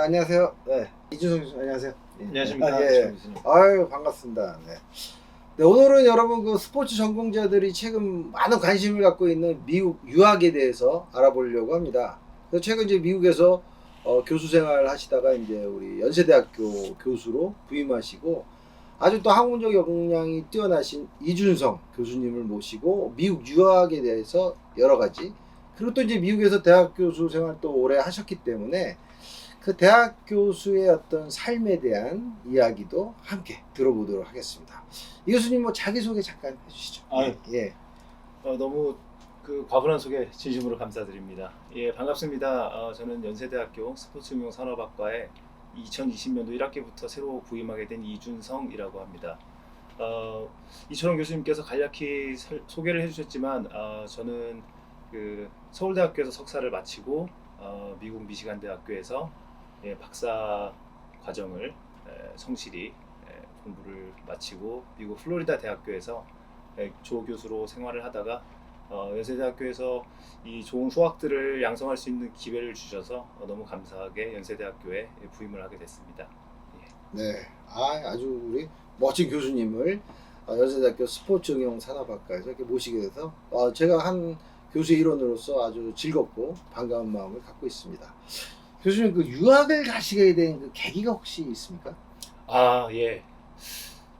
안녕하세요. 네, 이준성 교수님 안녕하세요. 예. 안녕하십니까. 예. 아유 반갑습니다. 네. 네, 오늘은 여러분 그 스포츠 전공자들이 최근 많은 관심을 갖고 있는 미국 유학에 대해서 알아보려고 합니다. 그래서 최근 이제 미국에서 교수 생활을 하시다가 이제 우리 연세대학교 교수로 부임하시고 아주 또 학문적 역량이 뛰어나신 이준성 교수님을 모시고 미국 유학에 대해서 여러 가지 그리고 또 이제 미국에서 대학 교수 생활 또 오래 하셨기 때문에 그 대학 교수의 어떤 삶에 대한 이야기도 함께 들어보도록 하겠습니다. 이 교수님 뭐 자기소개 잠깐 해주시죠. 아유. 예. 너무 그 과분한 소개 진심으로 감사드립니다. 예, 반갑습니다. 저는 연세대학교 스포츠응용산업학과에 2020년도 1학기부터 새로 부임하게 된 이준성이라고 합니다. 이철원 교수님께서 간략히 소개를 해주셨지만 저는 그 서울대학교에서 석사를 마치고 미국 미시간 대학교에서 박사 과정을 성실히 공부를 마치고 미국 플로리다 대학교에서 조 교수로 생활을 하다가 연세대학교에서 이 좋은 수학들을 양성할 수 있는 기회를 주셔서 너무 감사하게 연세대학교에 부임을 하게 됐습니다. 예. 네. 아주 우리 멋진 교수님을 연세대학교 스포츠응용산업학과에서 이렇게 모시게 돼서 제가 한 교수 일원으로서 아주 즐겁고 반가운 마음을 갖고 있습니다. 교수님 그 유학을 가시게 된 그 계기가 혹시 있습니까? 예.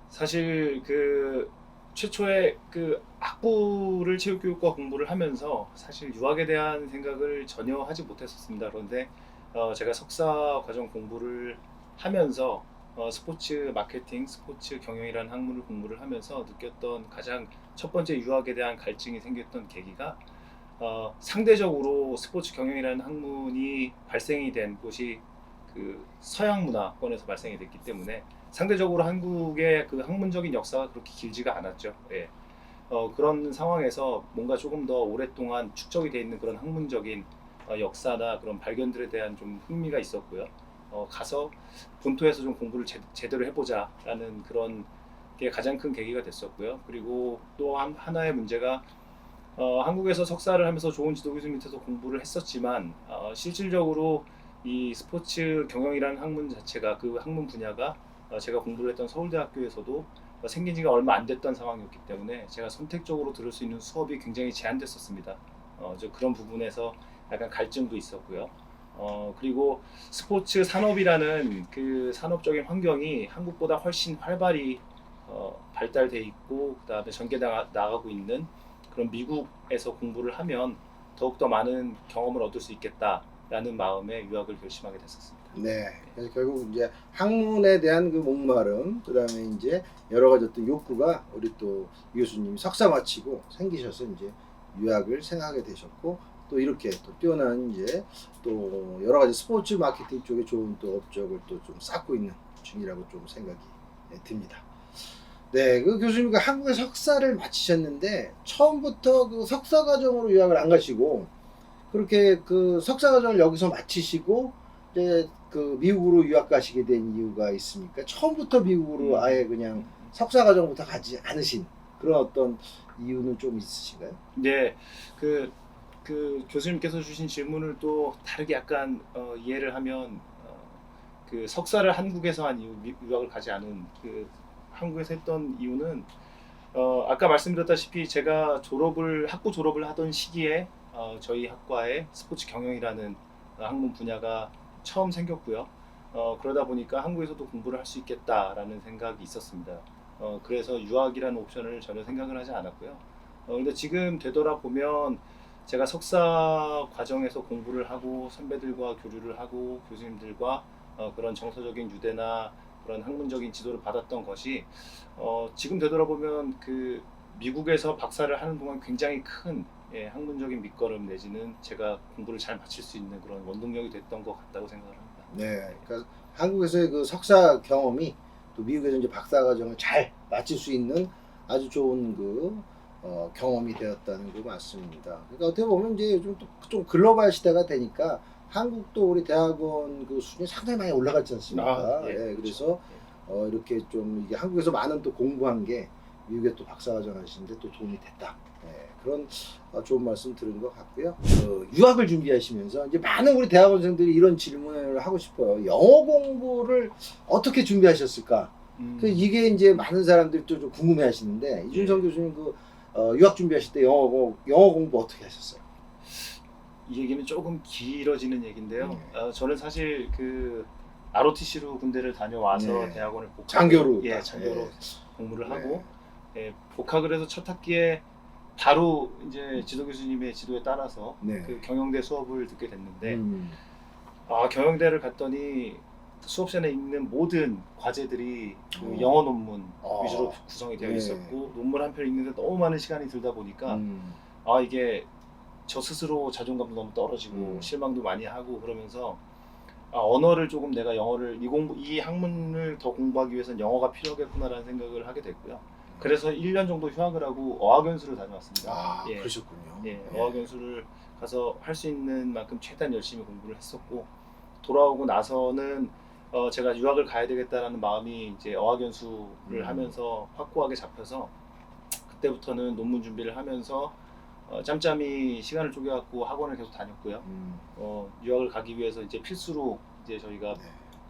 사실 그 최초에 그 학부를 체육교육과 공부를 하면서 사실 유학에 대한 생각을 전혀 하지 못했었습니다. 그런데 제가 석사 과정 공부를 하면서 스포츠 마케팅, 스포츠 경영이라는 학문을 공부를 하면서 느꼈던 가장 첫 번째 유학에 대한 갈증이 생겼던 계기가 상대적으로 스포츠 경영이라는 학문이 발생이 된 곳이 그 서양 문화권에서 발생이 됐기 때문에 상대적으로 한국의 그 학문적인 역사가 그렇게 길지가 않았죠. 예. 그런 상황에서 뭔가 조금 더 오랫동안 축적이 돼 있는 그런 학문적인 역사나 그런 발견들에 대한 좀 흥미가 있었고요. 가서 본토에서 좀 공부를 제대로 해보자라는 그런 게 가장 큰 계기가 됐었고요. 그리고 또 하나의 문제가 한국에서 석사를 하면서 좋은 지도 교수 밑에서 공부를 했었지만 실질적으로 이 스포츠 경영이라는 학문 자체가 그 학문 분야가 제가 공부를 했던 서울대학교에서도 생긴 지가 얼마 안 됐던 상황이었기 때문에 제가 선택적으로 들을 수 있는 수업이 굉장히 제한됐었습니다. 그런 부분에서 약간 갈증도 있었고요. 그리고 스포츠 산업이라는 그 산업적인 환경이 한국보다 훨씬 활발히 발달돼 있고 그다음에 전개 나가고 있는 그런 미국에서 공부를 하면 더욱더 많은 경험을 얻을 수 있겠다라는 마음에 유학을 결심하게 됐었습니다. 네. 그래서 결국 이제 학문에 대한 그 목마름, 그다음에 이제 여러 가지 어떤 욕구가 우리 또 이 교수님이 석사 마치고 생기셔서 이제 유학을 생각하게 되셨고 또 이렇게 또 뛰어난 이제 또 여러 가지 스포츠 마케팅 쪽에 좋은 또 업적을 또 좀 쌓고 있는 중이라고 좀 생각이 듭니다. 네, 그 교수님 그 한국에 석사를 마치셨는데 처음부터 그 석사 과정으로 유학을 안 가시고 그렇게 그 석사 과정을 여기서 마치시고 이제 그 미국으로 유학 가시게 된 이유가 있습니까? 처음부터 미국으로 아예 그냥 석사 과정부터 가지 않으신 그런 어떤 이유는 좀 있으신가요? 네, 그 교수님께서 주신 질문을 또 다르게 약간 이해를 하면 그 석사를 한국에서 한 이유, 유학을 가지 않은 그 한국에서 했던 이유는 아까 말씀드렸다시피 제가 학부 졸업을 하던 시기에 저희 학과에 스포츠 경영이라는 학문 분야가 처음 생겼고요. 그러다 보니까 한국에서도 공부를 할 수 있겠다라는 생각이 있었습니다. 그래서 유학이라는 옵션을 전혀 생각을 하지 않았고요. 근데 지금 되돌아보면 제가 석사 과정에서 공부를 하고 선배들과 교류를 하고 교수님들과 그런 정서적인 유대나 그런 학문적인 지도를 받았던 것이 지금 되돌아보면 그 미국에서 박사를 하는 동안 굉장히 큰 학문적인 밑거름 내지는 제가 공부를 잘 마칠 수 있는 그런 원동력이 됐던 것 같다고 생각을 합니다. 네, 그러니까 한국에서의 그 석사 경험이 또 미국에서 이제 박사 과정을 잘 마칠 수 있는 아주 좋은 그 경험이 되었다는 거 맞습니다. 그러니까 어떻게 보면 이제 요즘 또 좀 글로벌 시대가 되니까 한국도 우리 대학원 그 수준이 상당히 많이 올라갔지 않습니까? 예, 예, 그렇죠. 그래서 이렇게 좀 이게 한국에서 많은 또 공부한 게 미국에 또 박사과정 하시는데 또 도움이 됐다. 예, 그런 좋은 말씀 들은 것 같고요. 유학을 준비하시면서 이제 많은 우리 대학원생들이 이런 질문을 하고 싶어요. 영어 공부를 어떻게 준비하셨을까? 이게 이제 많은 사람들이 또 좀 궁금해하시는데 이준성 교수님 유학 준비하실 때 영어 공부 어떻게 하셨어요? 이 얘기는 조금 길어지는 얘기인데요. 네. 저는 사실 그 ROTC로 군대를 다녀와서 네. 대학원을 복학을, 장교로 예, 딱, 장교로 예. 공부를 네. 하고 예, 복학을 해서 첫 학기에 바로 이제 지도 교수님의 지도에 따라서 네. 그 경영대 수업을 듣게 됐는데 음. 경영대를 갔더니 수업 시간에 있는 모든 과제들이 그 어. 영어 논문 어. 위주로 구성이 되어 네. 있었고 논문 한 편 읽는데 너무 많은 시간이 들다 보니까 이게 저 스스로 자존감도 너무 떨어지고 실망도 많이 하고 그러면서 언어를 조금 내가 영어를 이 학문을 더 공부하기 위해서는 영어가 필요하겠구나라는 생각을 하게 됐고요. 그래서 1년 정도 휴학을 하고 어학연수를 다녀왔습니다. 예. 그러셨군요. 예, 어학연수를 가서 할 수 있는 만큼 최대한 열심히 공부를 했었고 돌아오고 나서는 제가 유학을 가야 되겠다라는 마음이 이제 어학연수를 하면서 확고하게 잡혀서 그때부터는 논문 준비를 하면서 짬짬이 시간을 쪼개갖고 학원을 계속 다녔고요. 유학을 가기 위해서 이제 필수로 이제 저희가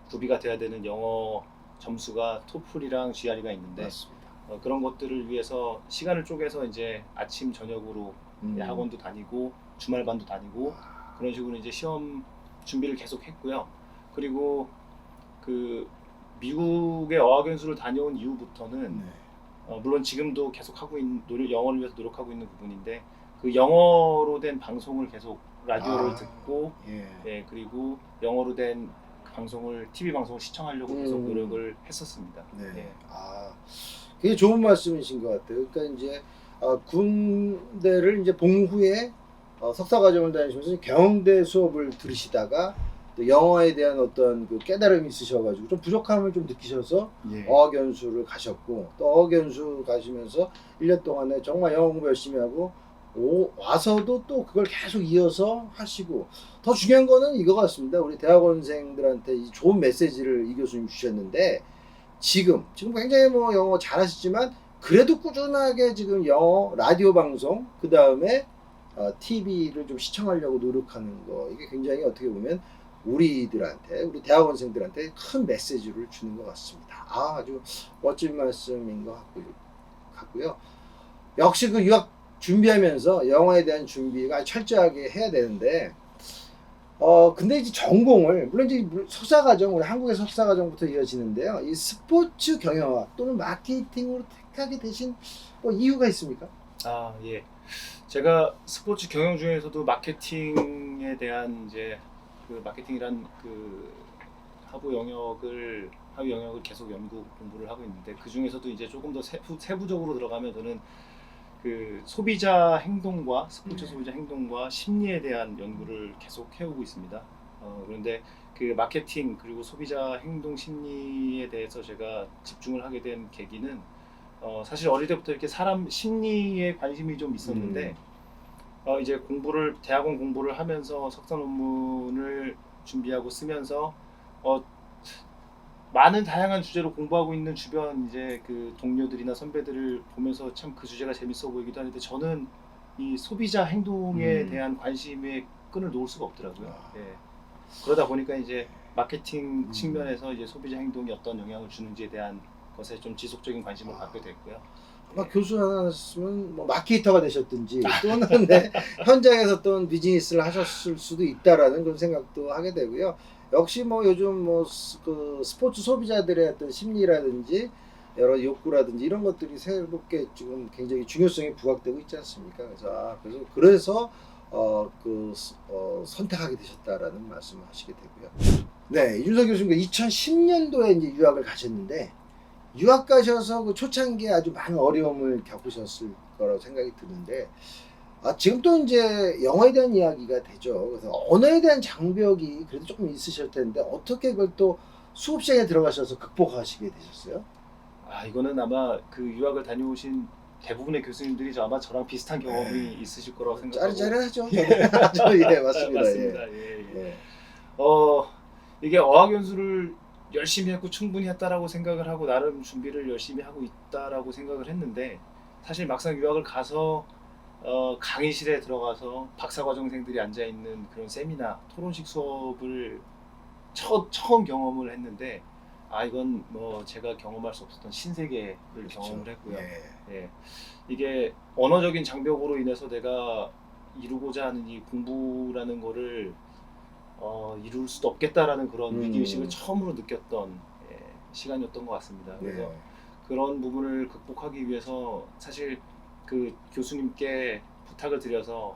구비가 돼야 되는 영어 점수가 토플이랑 GRE가 있는데 맞습니다. 그런 것들을 위해서 시간을 쪼개서 이제 아침 저녁으로 학원도 다니고 주말반도 다니고 그런 식으로 이제 시험 준비를 계속 했고요. 그리고 그 미국의 어학연수를 다녀온 이후부터는 물론 지금도 계속 하고 있는 영어를 위해서 노력하고 있는 부분인데 그 영어로 된 방송을 계속 라디오를 듣고 예, 그리고 영어로 된 방송을 TV 방송을 시청하려고 계속 노력을 했었습니다. 네. 예. 그게 좋은 말씀이신 것 같아요. 그러니까 이제 군대를 이제 봉후에 석사 과정을 다니시면서 경영대 수업을 들으시다가 또 영어에 대한 어떤 그 깨달음이 있으셔가지고 좀 부족함을 좀 느끼셔서 예. 어학연수를 가셨고 또 어학연수 가시면서 1년 동안에 정말 영어 공부 열심히 하고 와서도 또 그걸 계속 이어서 하시고 더 중요한 거는 이거 같습니다. 우리 대학원생들한테 이 좋은 메시지를 이 교수님 주셨는데 지금 굉장히 뭐 영어 잘하시지만 그래도 꾸준하게 지금 영어 라디오 방송 그 다음에 TV를 좀 시청하려고 노력하는 거 이게 굉장히 어떻게 보면 우리 대학원생들한테 큰 메시지를 주는 것 같습니다. 아주 멋진 말씀인 것 같고요. 역시 그 유학 준비하면서 영어에 대한 준비가 철저하게 해야 되는데 근데 이제 전공을 물론 이제 석사과정 우리 한국의 석사과정부터 이어지는데요. 이 스포츠 경영학 또는 마케팅으로 택하게 되신 이유가 있습니까? 예. 제가 스포츠 경영 중에서도 마케팅에 대한 이제 그 마케팅이란 그 하위 영역을 계속 연구 공부를 하고 있는데 그 중에서도 이제 조금 더 세부적으로 들어가면 저는 그 소비자 행동과 스포츠 소비자 행동과 심리에 대한 연구를 계속 해오고 있습니다. 그런데 그 마케팅 그리고 소비자 행동 심리에 대해서 제가 집중을 하게 된 계기는 사실 어릴 때부터 이렇게 사람 심리에 관심이 좀 있었는데 이제 대학원 공부를 하면서 석사 논문을 준비하고 쓰면서 많은 다양한 주제로 공부하고 있는 주변 이제 그 동료들이나 선배들을 보면서 참 그 주제가 재밌어 보이기도 하는데 저는 이 소비자 행동에 대한 관심의 끈을 놓을 수가 없더라고요. 예. 그러다 보니까 이제 마케팅 측면에서 이제 소비자 행동이 어떤 영향을 주는지에 대한 것에 좀 지속적인 관심을 갖게 됐고요. 교수 하셨으면 뭐 마케터가 되셨든지 또는 현장에서 또 비즈니스를 하셨을 수도 있다라는 그런 생각도 하게 되고요. 역시 뭐 요즘 그 스포츠 소비자들의 어떤 심리라든지 여러 욕구라든지 이런 것들이 새롭게 지금 굉장히 중요성이 부각되고 있지 않습니까? 그래서 선택하게 되셨다라는 말씀을 하시게 되고요. 네, 이준석 교수님 2010년도에 이제 유학을 가셨는데 유학 가셔서 그 초창기에 아주 많은 어려움을 겪으셨을 거라고 생각이 드는데 지금 또 이제 영어에 대한 이야기가 되죠. 그래서 언어에 대한 장벽이 그래도 조금 있으실 텐데 어떻게 그걸 또 수업 시간에 들어가셔서 극복하시게 되셨어요? 이거는 아마 그 유학을 다녀오신 대부분의 교수님들이 아마 저랑 비슷한 경험이 있으실 거라고 생각하고 짜릿짜릿하죠. 예, 맞습니다. 맞습니다. 예. 이게 어학연수를 열심히 했고 충분히 했다라고 생각을 하고 나름 준비를 열심히 하고 있다라고 생각을 했는데 사실 막상 유학을 가서 강의실에 들어가서 박사과정생들이 앉아 있는 그런 세미나 토론식 수업을 처음 경험을 했는데 이건 뭐 제가 경험할 수 없었던 신세계를 경험을 했고요. 네. 예, 이게 언어적인 장벽으로 인해서 내가 이루고자 하는 이 공부라는 거를 이룰 수도 없겠다라는 그런 위기의식을 처음으로 느꼈던 시간이었던 것 같습니다. 그래서 네. 그런 부분을 극복하기 위해서 사실 그 교수님께 부탁을 드려서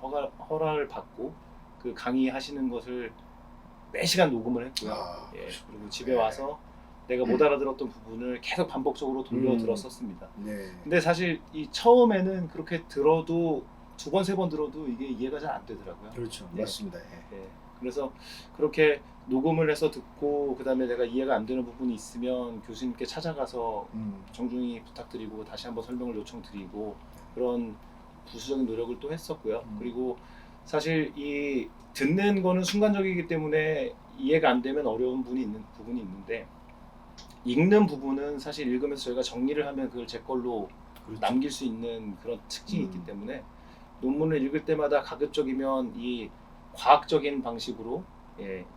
허락을 받고 그 강의하시는 것을 매시간 녹음을 했고요. 그리고 집에 네. 와서 내가 못 알아들었던 부분을 계속 반복적으로 돌려 들었었습니다. 네. 근데 사실 이 처음에는 그렇게 들어도 두 번, 세 번 들어도 이게 이해가 잘 안 되더라고요. 그렇죠. 네. 맞습니다. 그래서 그렇게 녹음을 해서 듣고 그다음에 내가 이해가 안 되는 부분이 있으면 교수님께 찾아가서 정중히 부탁드리고 다시 한번 설명을 요청드리고 그런 부수적인 노력을 또 했었고요. 그리고 사실 이 듣는 거는 순간적이기 때문에 이해가 안 되면 어려운 부분이 있는데 읽는 부분은 사실 읽으면서 저희가 정리를 하면 그걸 제 걸로 그렇죠. 남길 수 있는 그런 특징이 있기 때문에 논문을 읽을 때마다 가급적이면 이 과학적인 방식으로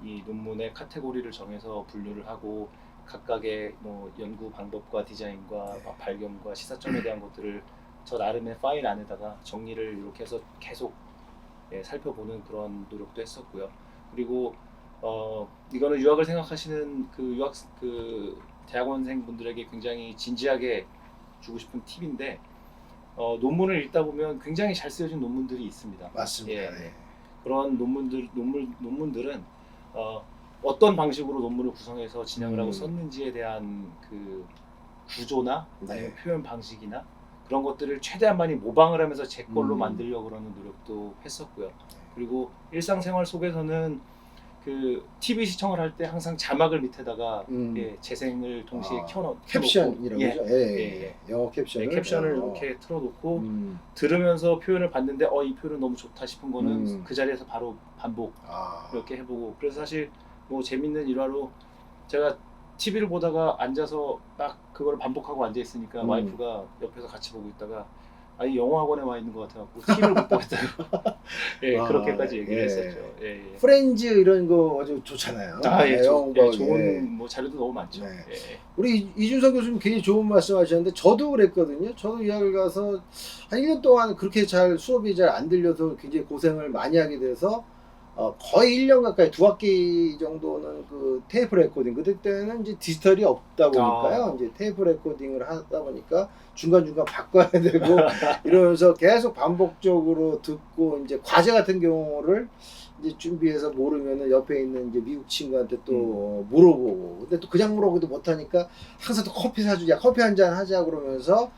이 논문의 카테고리를 정해서 분류를 하고 각각의 뭐 연구 방법과 디자인과 발견과 시사점에 대한 것들을 저 나름의 파일 안에다가 정리를 이렇게 해서 계속 살펴보는 그런 노력도 했었고요. 그리고 이거는 유학을 생각하시는 그 대학원생 분들에게 굉장히 진지하게 주고 싶은 팁인데 논문을 읽다 보면 굉장히 잘 쓰여진 논문들이 있습니다. 맞습니다. 그런 논문들은 어떤 방식으로 논문을 구성해서 진행을 하고 썼는지에 대한 그 구조나 아니면 표현 방식이나 그런 것들을 최대한 많이 모방을 하면서 제 걸로 만들려고 그러는 노력도 했었고요. 그리고 일상생활 속에서는 그 TV 시청을 할 때 항상 자막을 밑에다가 재생을 동시에 켜놓고 캡션이라고 하죠. 영어 캡션을 캡션을 이렇게 틀어놓고 들으면서 표현을 봤는데 이 표현은 너무 좋다 싶은 거는 그 자리에서 바로 반복 이렇게 해보고 그래서 사실 뭐 재밌는 일화로 제가 TV를 보다가 앉아서 딱 그걸 반복하고 앉아 있으니까 와이프가 옆에서 같이 보고 있다가 이 영어 학원에 와 있는 것 같아갖고 TV를 못 보겠다고 그렇게까지 얘기를 했었죠. 프렌즈 이런 거 아주 좋잖아요. 좋은 뭐 자료도 너무 많죠. 우리 이준석 교수님 굉장히 좋은 말씀하셨는데 저도 그랬거든요. 저도 유학을 가서 한 1년 동안 그렇게 잘 수업이 잘 안 들려서 굉장히 고생을 많이 하게 돼서 거의 1년 가까이 2학기 정도는 그 테이프 레코딩 그때는 이제 디지털이 없다 보니까요. 이제 테이프 레코딩을 하다 보니까 중간중간 바꿔야 되고 이러면서 계속 반복적으로 듣고 이제 과제 같은 경우를 이제 준비해서 모르면은 옆에 있는 이제 미국 친구한테 또 물어보고 근데 또 그냥 물어보기도 못하니까 항상 또 커피 사주자 커피 한 잔 하자 그러면서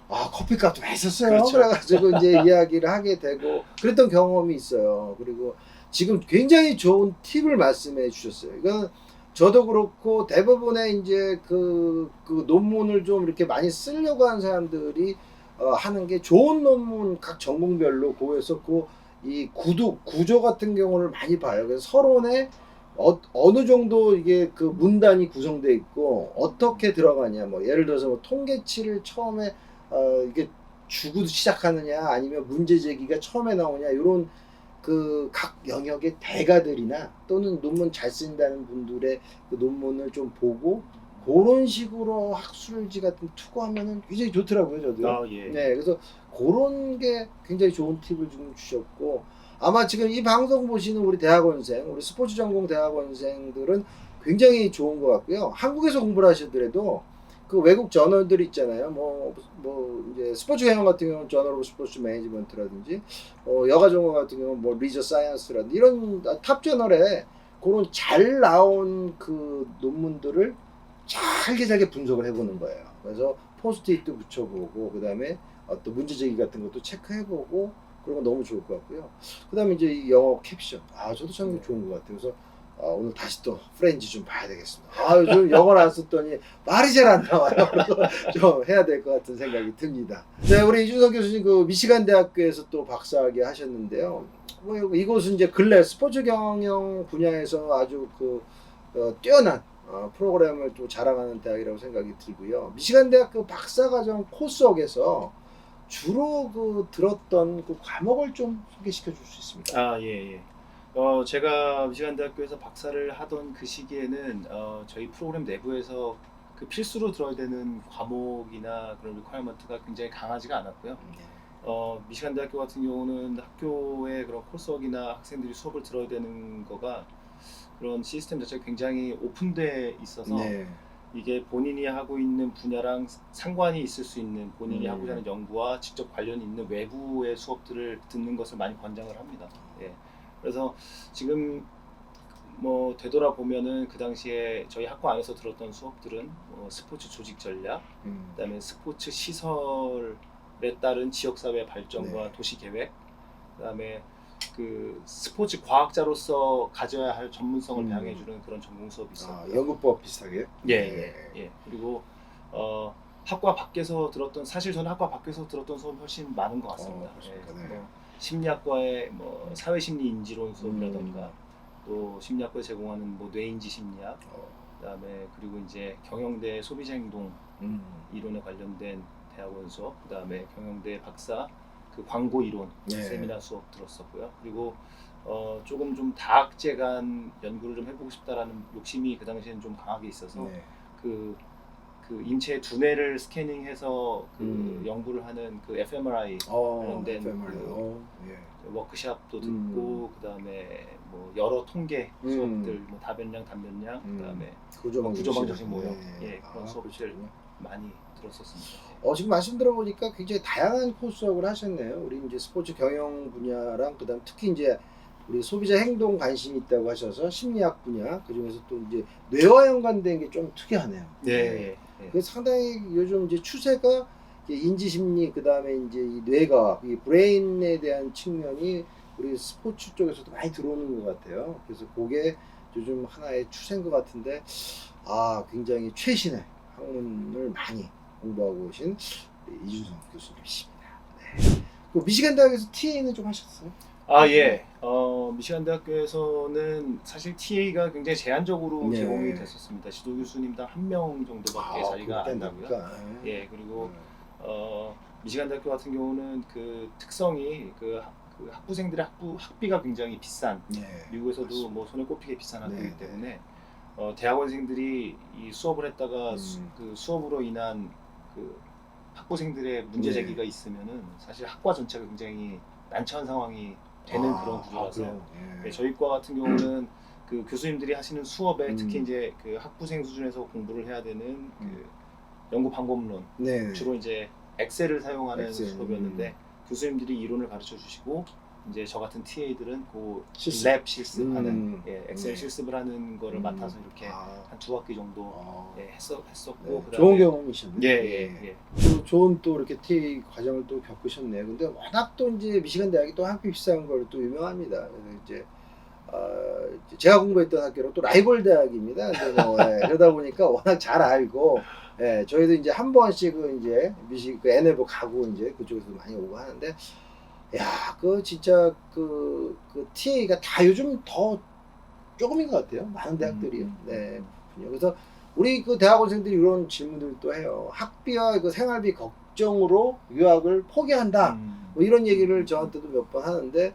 커피값도 했었어요. 그렇죠. 그래가지고 이제 이야기를 하게 되고 그랬던 경험이 있어요. 그리고 지금 굉장히 좋은 팁을 말씀해 주셨어요. 이건 저도 그렇고 대부분의 이제 그 논문을 좀 이렇게 많이 쓰려고 하는 사람들이 하는 게 좋은 논문 각 전공별로 고해서 이 구조 같은 경우를 많이 봐요. 그래서 서론에 어느 정도 이게 그 문단이 구성되어 있고 어떻게 들어가냐 뭐 예를 들어서 뭐 통계치를 처음에 이게 주고 시작하느냐 아니면 문제 제기가 처음에 나오냐 이런 그 각 영역의 대가들이나 또는 논문 잘 쓴다는 분들의 그 논문을 좀 보고 그런 식으로 학술지 같은 투고하면은 굉장히 좋더라고요 저도. 네, 그래서 그런 게 굉장히 좋은 팁을 좀 주셨고 아마 지금 이 방송 보시는 우리 대학원생, 우리 스포츠 전공 대학원생들은 굉장히 좋은 것 같고요. 한국에서 공부를 하시더라도 그 외국 저널들 있잖아요. 뭐 이제 스포츠 경영 같은 경우는 저널 오브 스포츠 매니지먼트라든지 여가 전공 같은 경우는 뭐 리저 사이언스라든지 이런 탑 저널에 그런 잘 나온 그 논문들을 잘게 분석을 해보는 거예요. 그래서 포스트잇도 붙여보고 그다음에 또 문제 제기 같은 것도 체크해보고 그런 거 너무 좋을 것 같고요. 그다음에 이제 이 영어 캡션 저도 참 좋은 것 같아요. 그래서 오늘 다시 또 프렌즈 좀 봐야 되겠습니다. 요즘 영어를 안 썼더니 말이 잘 안 나와요. 좀 해야 될 것 같은 생각이 듭니다. 네, 우리 이준석 교수님 그 미시간 대학교에서 또 박사학위 하셨는데요. 이곳은 이제 근래 스포츠 경영 분야에서 아주 뛰어난 프로그램을 또 자랑하는 대학이라고 생각이 들고요. 미시간 대학교 박사과정 코스석에서 주로 들었던 그 과목을 좀 소개시켜 줄 수 있습니까? 아, 예, 예. 제가 미시간 대학교에서 박사를 하던 그 시기에는 저희 프로그램 내부에서 그 필수로 들어야 되는 과목이나 그런 리퀘어먼트가 굉장히 강하지가 않았고요. 미시간 대학교 같은 경우는 학교의 그런 코스웍이나 학생들이 수업을 들어야 되는 거가 그런 시스템 자체가 굉장히 오픈돼 있어서 네. 이게 본인이 하고 있는 분야랑 상관이 있을 수 있는 본인이 음. 하고자 하는 연구와 직접 관련이 있는 외부의 수업들을 듣는 것을 많이 권장을 합니다. 예. 그래서 지금 뭐 되돌아보면은 그 당시에 저희 학과 안에서 들었던 수업들은 스포츠 조직 전략, 그다음에 스포츠 시설에 따른 지역사회 발전과 네. 도시 계획, 그다음에 그 스포츠 과학자로서 가져야 할 전문성을 배양해주는 그런 전공 수업이 있었고요. 연구법 비슷하게. 예. 그리고 학과 밖에서 들었던 사실 저는 학과 밖에서 들었던 수업이 훨씬 많은 것 같습니다. 그렇습니까? 예. 네. 뭐 심리학과의 뭐 사회심리 인지론 수업이라던가 또 심리학과 제공하는 뭐 뇌인지 심리학, 그다음에 그리고 이제 경영대 소비자 행동 이론에 관련된 대학원 수업, 그다음에 경영대 박사 그 광고 이론 네. 세미나 수업 들었었고요. 그리고 조금 좀 다학제간 연구를 좀 해보고 싶다라는 욕심이 그 당시에는 좀 강하게 있어서 네. 그 인체 두뇌를 스캐닝해서 그 연구를 하는 그 fMRI 관련된 FMRI. 워크샵도 듣고 그다음에 뭐 여러 통계 수업들, 뭐 다변량, 단변량, 그다음에 구조방정식 모형, 예, 그런 수업들 많이 들었었습니다. 지금 말씀 들어보니까 굉장히 다양한 코스웍을 하셨네요. 우리 이제 스포츠 경영 분야랑 그다음 특히 이제 우리 소비자 행동 관심이 있다고 하셔서 심리학 분야, 그 중에서 또 이제 뇌와 연관된 게 좀 특이하네요. 네. 그 상당히 요즘 이제 추세가 인지 심리, 그다음에 이제 이 뇌과학, 이 브레인에 대한 측면이 우리 스포츠 쪽에서도 많이 들어오는 것 같아요. 그래서 그게 요즘 하나의 추세인 것 같은데, 굉장히 최신의 학문을 많이 공부하고 오신 이준성 교수님이십니다. 네. 그 미시간 대학에서 TA는 좀 하셨어요? 예. 미시간 대학교에서는 사실 TA가 굉장히 제한적으로 네. 제공이 됐었습니다. 지도 교수님당 1명 정도밖에 자리가 안 나고요. 예, 그리고 미시간 대학교 같은 경우는 그 특성이 그 학부생들의 학비가 굉장히 비싼, 미국에서도 맞습니다. 뭐 손에 꼽히게 비싼 학교이기 네. 때문에 대학원생들이 이 수업을 했다가 그 수업으로 인한 그 학부생들의 문제 제기가 있으면은 사실 학과 전체가 굉장히 난처한 상황이 되는 그런 구조라서 저희 과 같은 경우는 그 교수님들이 하시는 수업에 특히 이제 그 학부생 수준에서 공부를 해야 되는 그 연구 방법론, 주로 이제 엑셀을 사용하는 수업이었는데 교수님들이 이론을 가르쳐 주시고 이제 저 같은 TA들은 그 랩 실습하는 엑셀 실습을 하는 거를 맡아서 이렇게 한 2학기 정도 했었고 좋은 경험이셨네요. 예. 또 좋은 또 이렇게 TA 과정을 또 겪으셨네요. 근데 워낙 또 이제 미시간 대학이 또 학비 비싼 걸 또 유명합니다. 그래서 이제 제가 공부했던 학교로 또 라이벌 대학입니다. 근데 뭐 그러다 보니까 워낙 잘 알고 저희도 이제 한 번씩은 이제 그 NLB 가고 이제 그쪽에서 많이 오고 하는데, 그 진짜 그 TA가 다 요즘 더 조금인 것 같아요. 많은 대학들이요. 그래서 우리 그 대학원생들이 이런 질문들도 해요. 학비와 그 생활비 걱정으로 유학을 포기한다. 뭐 이런 얘기를 저한테도 몇 번 하는데,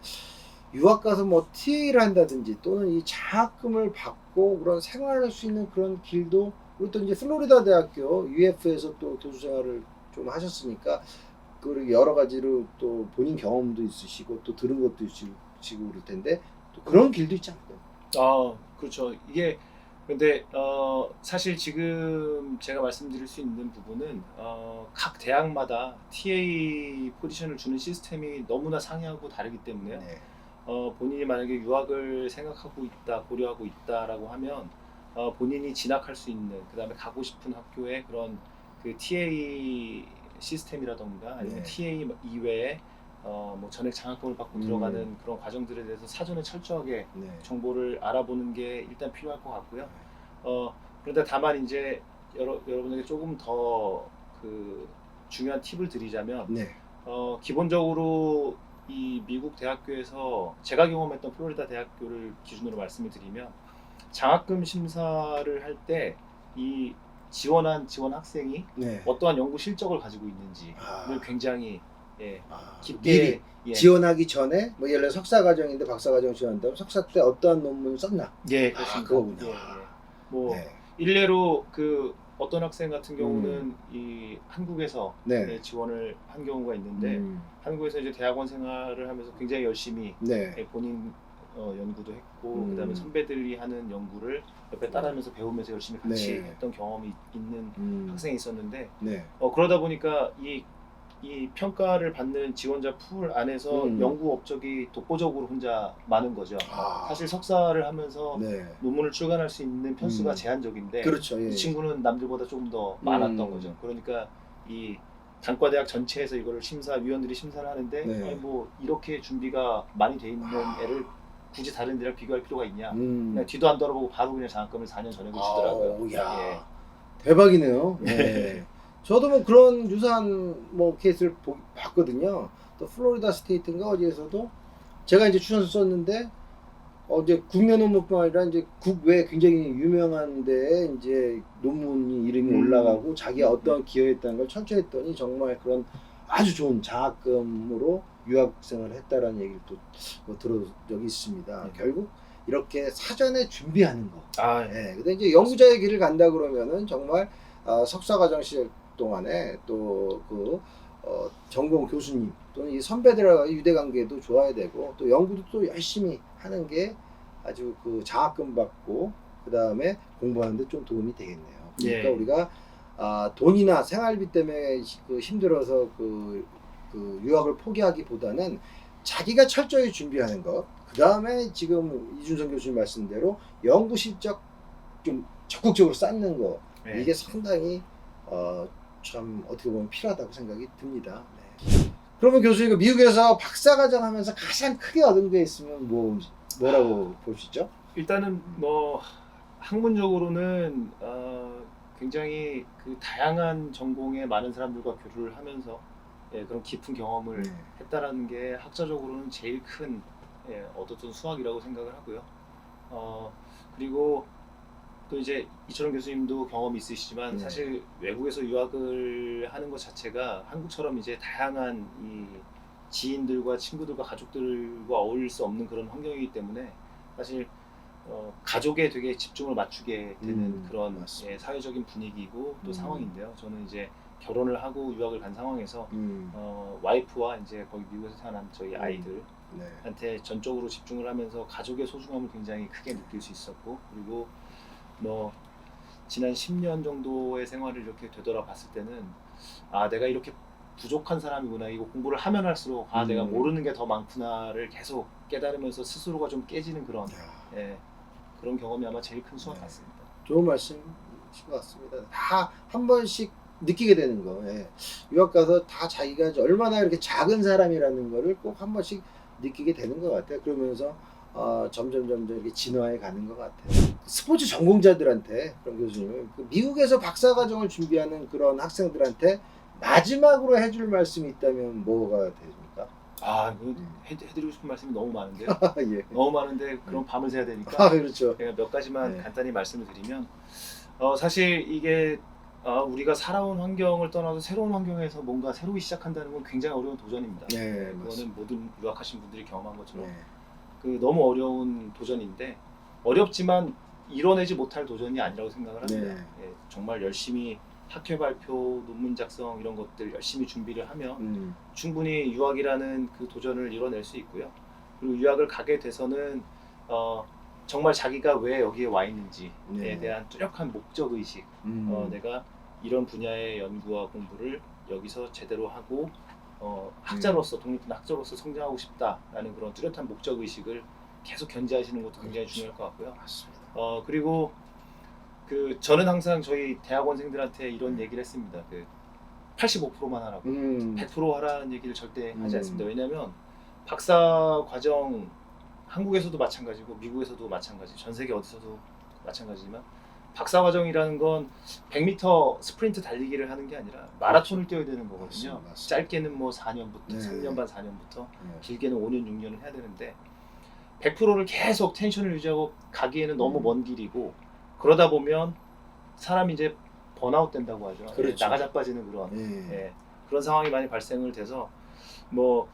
유학 가서 뭐 TA를 한다든지 또는 이 장학금을 받고 그런 생활할 수 있는 그런 길도, 그리고 또 이제 플로리다 대학교 UF에서 또 교수 생활을 좀 하셨으니까 그리고 여러 가지로 또 본인 경험도 있으시고 또 들은 것도 있으시고 그럴 텐데 또 그런 길도 있지 않나요? 그렇죠. 이게 근데 사실 지금 제가 말씀드릴 수 있는 부분은 각 대학마다 TA 포지션을 주는 시스템이 너무나 상이하고 다르기 때문에요. 본인이 만약에 유학을 생각하고 있다, 고려하고 있다라고 하면 본인이 진학할 수 있는, 그다음에 가고 싶은 학교의 그런 그 TA 시스템이라던가 아니면 TA 이외에 뭐 전액 장학금을 받고 들어가는 그런 과정들에 대해서 사전에 철저하게 정보를 알아보는 게 일단 필요할 것 같고요. 그런데 다만 이제 여러분에게 조금 더 그 중요한 팁을 드리자면 기본적으로 이 미국 대학교에서 제가 경험했던 플로리다 대학교를 기준으로 말씀을 드리면 장학금 심사를 할 때 이 지원 학생이 네. 어떠한 연구 실적을 가지고 있는지를 아. 굉장히 미리 깊게 지원하기 전에 뭐 예를 들어 석사 과정인데 박사 과정 지원한다면 석사 때 어떠한 논문을 썼나? 예, 그렇습니다. 그거군요. 뭐 네. 일례로 그 어떤 학생 같은 경우는 이 한국에서 네. 지원을 한 경우가 있는데 한국에서 이제 대학원 생활을 하면서 굉장히 열심히 네. 본인 연구도 했고 음. 그다음에 선배들이 하는 연구를 옆에 따라하면서 배우면서 열심히 같이 네. 했던 경험이 있는 학생이 있었는데 네. 그러다 보니까 이 평가를 받는 지원자 풀 안에서 연구 업적이 독보적으로 혼자 많은 거죠. 사실 석사를 하면서 네. 논문을 출간할 수 있는 편수가 제한적인데 그렇죠. 예. 이 친구는 남들보다 조금 더 많았던 거죠. 그러니까 이 단과대학 전체에서 이거를 위원들이 심사를 하는데 네. 아니 뭐 이렇게 준비가 많이 돼 있는 애를 굳이 다른 데랑 비교할 필요가 있냐. 그냥 뒤도 안 돌아보고 바로 그냥 장학금을 4년 전액을 주더라고요. 야. 대박이네요. 네. 저도 뭐 그런 유사한 뭐 케이스를 봤거든요. 또 플로리다 스테이트인가 어디에서도 제가 이제 추천서 썼는데 이제 국내 논문뿐만 아니라 이제 국외 굉장히 유명한 데에 이제 논문이 이름이 올라가고 자기가 어떤 기여했다는 걸 철저했더니 정말 그런 아주 좋은 장학금으로 유학생을 했다라는 얘기를 또 들은 적이 있습니다. 결국 이렇게 사전에 준비하는 거. 네. 근데 이제 연구자의 길을 간다 그러면은 정말 석사 과정 시절 동안에 또 그 전공 교수님 또는 이 선배들과의 유대 관계도 좋아야 되고 또 연구도 또 열심히 하는 게 아주 그 장학금 받고 그 다음에 공부하는데 좀 도움이 되겠네요. 그러니까 우리가 돈이나 생활비 때문에 그 힘들어서 그 유학을 포기하기보다는 자기가 철저히 준비하는 것. 그 다음에 지금 이준성 교수님 말씀대로 연구 실적 좀 적극적으로 쌓는 거. 네. 이게 상당히 참 어떻게 보면 필요하다고 생각이 듭니다. 네. 그러면 교수님 미국에서 박사과정 하면서 가장 크게 얻은 게 있으면 뭐라고 보시죠? 일단은 뭐 학문적으로는 굉장히 그 다양한 전공의 많은 사람들과 교류를 하면서 그런 깊은 경험을 했다라는 게 학자적으로는 제일 큰 얻었던 수학이라고 생각을 하고요. 그리고 또 이제 이철원 교수님도 경험이 있으시지만 사실 외국에서 유학을 하는 것 자체가 한국처럼 이제 다양한 이 지인들과 친구들과 가족들과 어울릴 수 없는 그런 환경이기 때문에 사실 가족에 되게 집중을 맞추게 되는 그런 사회적인 분위기고 또 상황인데요. 저는 이제 결혼을 하고 유학을 간 상황에서 와이프와 이제 거기 미국에서 태어난 저희 아이들한테 전적으로 집중을 하면서 가족의 소중함을 굉장히 크게 느낄 수 있었고 그리고 뭐 지난 10년 정도의 생활을 이렇게 되돌아봤을 때는 내가 이렇게 부족한 사람이구나 이거 공부를 하면 할수록 내가 모르는 게 더 많구나를 계속 깨달으면서 스스로가 좀 깨지는 그런 그런 경험이 아마 제일 큰 수학 같습니다. 좋은 말씀이신 것 같습니다. 다 한 번씩 느끼게 되는 거. 유학 가서 다 자기가 얼마나 이렇게 작은 사람이라는 거를 꼭 한 번씩 느끼게 되는 것 같아요. 그러면서 점점 이렇게 진화해 가는 것 같아요. 스포츠 전공자들한테 그런 교수님은 미국에서 박사과정을 준비하는 그런 학생들한테 마지막으로 해줄 말씀이 있다면 뭐가 됩니까? 해드리고 싶은 말씀이 너무 많은데요. 예. 너무 많은데 그럼 밤을 새야 되니까 그렇죠. 제가 몇 가지만 간단히 말씀을 드리면 사실 이게 우리가 살아온 환경을 떠나서 새로운 환경에서 뭔가 새로이 시작한다는 건 굉장히 어려운 도전입니다. 그거는 모든 유학하신 분들이 경험한 것처럼 너무 어려운 도전인데 어렵지만 이뤄내지 못할 도전이 아니라고 생각을 합니다. 정말 열심히 학회 발표, 논문 작성 이런 것들 열심히 준비를 하면 충분히 유학이라는 그 도전을 이뤄낼 수 있고요. 그리고 유학을 가게 돼서는 정말 자기가 왜 여기에 와 있는지에 대한 뚜렷한 목적 의식, 내가 이런 분야의 연구와 공부를 여기서 제대로 하고 학자로서 독립된 학자로서 성장하고 싶다라는 그런 뚜렷한 목적 의식을 계속 견지하시는 것도 굉장히 중요할 것 같고요. 맞습니다. 그리고 저는 항상 저희 대학원생들한테 이런 얘기를 했습니다. 85%만 하라고, 100% 하라는 얘기를 절대 하지 않습니다. 왜냐하면 박사 과정 한국에서도 마찬가지고 미국에서도 마찬가지, 전 세계 어디서도 마찬가지지만 박사 과정이라는 건 100m 스프린트 달리기를 하는 게 아니라 마라톤을 뛰어야 되는 거거든요. 맞습니다. 짧게는 뭐 4년부터 3년 반 4년부터 길게는 5년 6년을 해야 되는데 100%를 계속 텐션을 유지하고 가기에는 너무 먼 길이고 그러다 보면 사람이 이제 번아웃 된다고 하죠. 그렇죠. 나가자빠지는 그런 예. 그런 상황이 많이 발생을 돼서 뭐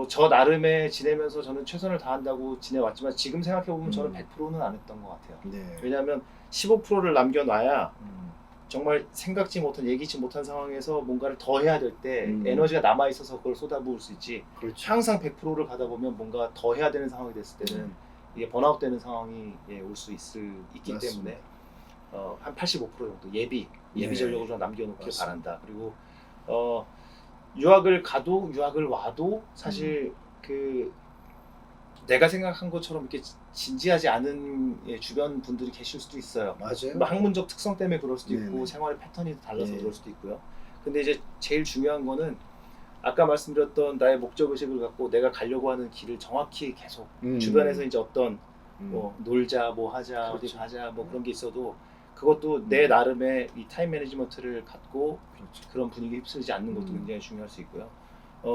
저 나름의 지내면서 저는 최선을 다한다고 지내왔지만 지금 생각해보면 저는 100%는 안 했던 것 같아요. 네. 왜냐하면 15%를 남겨놔야 음. 정말 생각지 못한 예기치 못한 상황에서 뭔가를 더 해야 될 때 음. 에너지가 남아있어서 그걸 쏟아부을 수 있지 그렇죠. 항상 100%를 가다 보면 뭔가 더 해야 되는 상황이 됐을 때는 이게 번아웃 되는 상황이 올 수 있기 맞습니다. 때문에 한 85% 정도 예비 네. 전력으로 좀 남겨놓길 맞습니다. 바란다. 그리고 유학을 가도 유학을 와도 사실 그 내가 생각한 것처럼 이렇게 진지하지 않은 주변 분들이 계실 수도 있어요. 맞아요. 뭐 학문적 특성 때문에 그럴 수도 있고 네네. 생활의 패턴이 달라서 네. 그럴 수도 있고요. 근데 이제 제일 중요한 거는 아까 말씀드렸던 나의 목적 의식을 갖고 내가 가려고 하는 길을 정확히 계속 주변에서 이제 어떤 뭐 놀자 뭐 하자 어디 그렇죠. 가자 뭐 그런 게 있어도 그것도 내 나름의 이 타임 매니지먼트를 갖고 그렇죠. 그런 분위기에 휩쓸리지 않는 것도 음. 굉장히 중요할 수 있고요.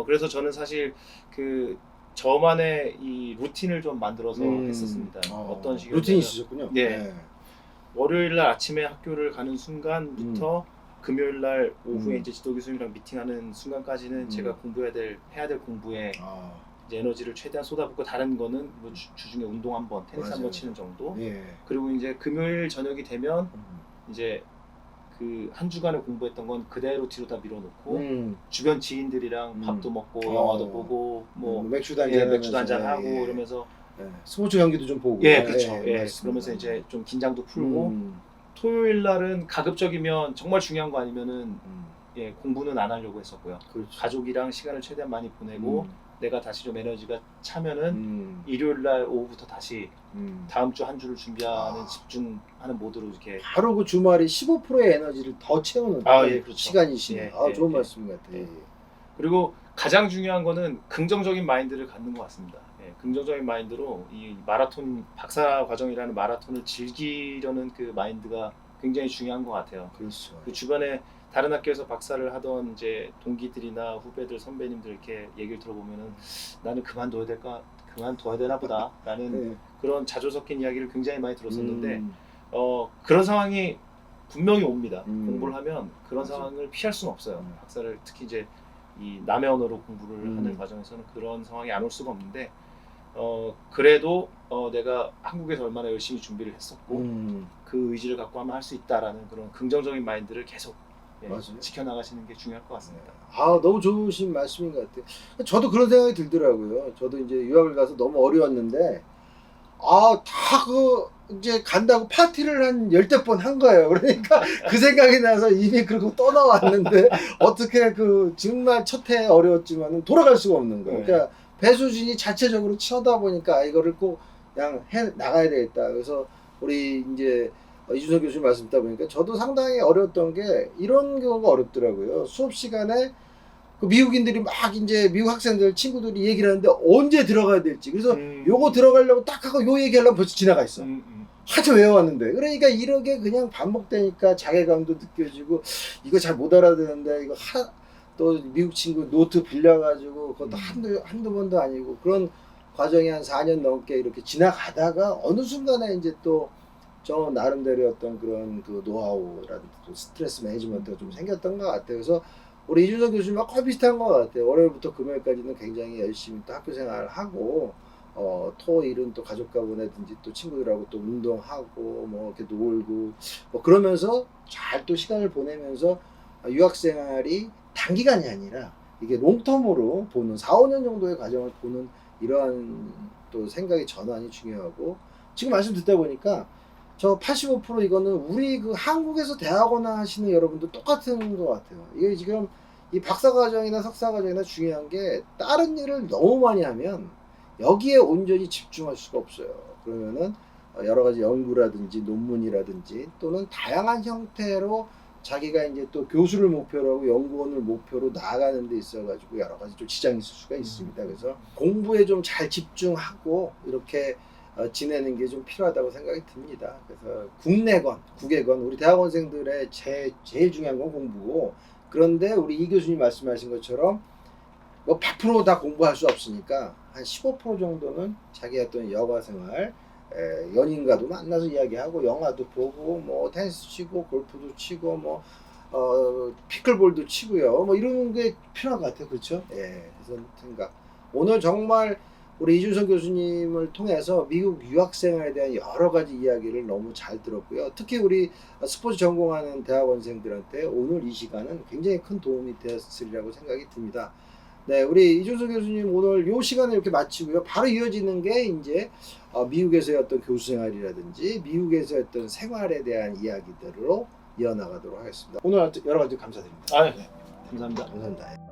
그래서 저는 사실 그 저만의 이 루틴을 좀 만들어서 했었습니다. 어떤 식으로 루틴이 있으셨군요. 네. 월요일 날 아침에 학교를 가는 순간부터 금요일 날 오후에 이제 지도 교수님이랑 미팅하는 순간까지는 제가 해야 될 공부에 이제 에너지를 최대한 쏟아붓고 다른 거는 뭐 주중에 운동 한번 테니스 맞아요. 한번 치는 정도. 예. 그리고 이제 금요일 저녁이 되면 이제 그 한 주간에 공부했던 건 그대로 뒤로 다 밀어놓고 주변 지인들이랑 밥도 먹고 영화도 보고 뭐 맥주도 한잔 맥주도 한잔 하고 예. 이러면서 스포츠 경기도 좀 보고. 그렇죠. 맞습니다. 그러면서 이제 좀 긴장도 풀고 토요일 날은 가급적이면 정말 중요한 거 아니면은 공부는 안 하려고 했었고요. 그렇죠. 가족이랑 시간을 최대한 많이 보내고 내가 다시 좀 에너지가 차면은 일요일 날 오후부터 다시 다음 주 한 주를 준비하는 집중하는 모드로 이렇게 바로 그 주말이 15%의 에너지를 더 채우는 그렇죠. 시간이시네요. 좋은 말씀 같아요. 예. 그리고 가장 중요한 거는 긍정적인 마인드를 갖는 것 같습니다. 긍정적인 마인드로 이 마라톤 박사 과정이라는 마라톤을 즐기려는 그 마인드가 굉장히 중요한 것 같아요. 그렇죠. 그 주변에 다른 학교에서 박사를 하던 이제 동기들이나 후배들 선배님들 이렇게 얘기를 들어보면은 나는 그만둬야 되나 보다라는 그런 자조 섞인 이야기를 굉장히 많이 들었었는데 그런 상황이 분명히 옵니다. 공부를 하면 그런 상황을 피할 수는 없어요. 박사를 특히 이제 이 남의 언어로 공부를 하는 과정에서는 그런 상황이 안 올 수가 없는데 그래도 내가 한국에서 얼마나 열심히 준비를 했었고 그 의지를 갖고 하면 할 수 있다라는 그런 긍정적인 마인드를 계속 지켜나가시는 게 중요할 것 같습니다. 너무 좋으신 말씀인 것 같아요. 저도 그런 생각이 들더라고요. 저도 이제 유학을 가서 너무 어려웠는데 이제 간다고 파티를 한 10번 한 거예요. 그러니까 그 생각이 나서 이미 그러고 떠나왔는데 어떻게 정말 첫 해 어려웠지만 돌아갈 수가 없는 거예요. 그러니까 배수진이 자체적으로 치다 보니까 이거를 꼭 그냥 해 나가야 되겠다. 그래서 우리 이제 이준석 교수님 말씀 듣다 보니까 저도 상당히 어려웠던 게 이런 경우가 어렵더라고요. 수업 시간에 그 미국인들이 막 이제 미국 학생들 친구들이 얘기를 하는데 언제 들어가야 될지 그래서 요거 들어가려고 딱 하고 요 얘기하려면 벌써 지나가 있어. 한참 외워왔는데 그러니까 이렇게 그냥 반복되니까 자괴감도 느껴지고 이거 잘 못 알아듣는데 이거 또 미국 친구 노트 빌려가지고 그것도 한두 번도 아니고 그런 과정이 한 4년 넘게 이렇게 지나가다가 어느 순간에 이제 또 저 나름대로 어떤 그런 그 노하우라든지 또 스트레스 매니지먼트가 좀 생겼던 것 같아요. 그래서 우리 이준석 교수님과 거의 비슷한 것 같아요. 월요일부터 금요일까지는 굉장히 열심히 또 학교 생활을 하고 토일은 또 가족과 보내든지 또 친구들하고 또 운동하고 뭐 이렇게 놀고 뭐 그러면서 잘 또 시간을 보내면서 유학 생활이 단기간이 아니라 이게 롱텀으로 보는 4, 5년 정도의 과정을 보는 이러한 또 생각의 전환이 중요하고 지금 말씀 듣다 보니까 저 85% 이거는 우리 그 한국에서 대학원 하시는 여러분도 똑같은 것 같아요. 이게 지금 이 박사과정이나 석사과정이나 중요한 게 다른 일을 너무 많이 하면 여기에 온전히 집중할 수가 없어요. 그러면은 여러 가지 연구라든지 논문이라든지 또는 다양한 형태로 자기가 이제 또 교수를 목표로 하고 연구원을 목표로 나아가는 데 있어가지고 여러 가지 좀 지장이 있을 수가 있습니다. 그래서 공부에 좀 잘 집중하고 이렇게 지내는 게 좀 필요하다고 생각이 듭니다. 그래서 국외건 우리 대학원생들의 제일 중요한 건 공부고 그런데 우리 이 교수님 말씀하신 것처럼 뭐 100% 다 공부할 수 없으니까 한 15% 정도는 자기 어떤 여가 생활, 연인과도 만나서 이야기하고 영화도 보고 뭐 테니스 치고 골프도 치고 뭐 피클볼도 치고요. 뭐 이런 게 필요한 것 같아요. 그렇죠? 예. 그래서 생각. 오늘 정말 우리 이준석 교수님을 통해서 미국 유학 생활에 대한 여러 가지 이야기를 너무 잘 들었고요. 특히 우리 스포츠 전공하는 대학원생들한테 오늘 이 시간은 굉장히 큰 도움이 되었으리라고 생각이 듭니다. 네, 우리 이준석 교수님 오늘 요 시간을 이렇게 마치고요. 바로 이어지는 게 이제 미국에서의 어떤 교수 생활이라든지 미국에서의 어떤 생활에 대한 이야기들로 이어나가도록 하겠습니다. 오늘 여러 가지 감사드립니다. 아, 감사합니다. 감사합니다.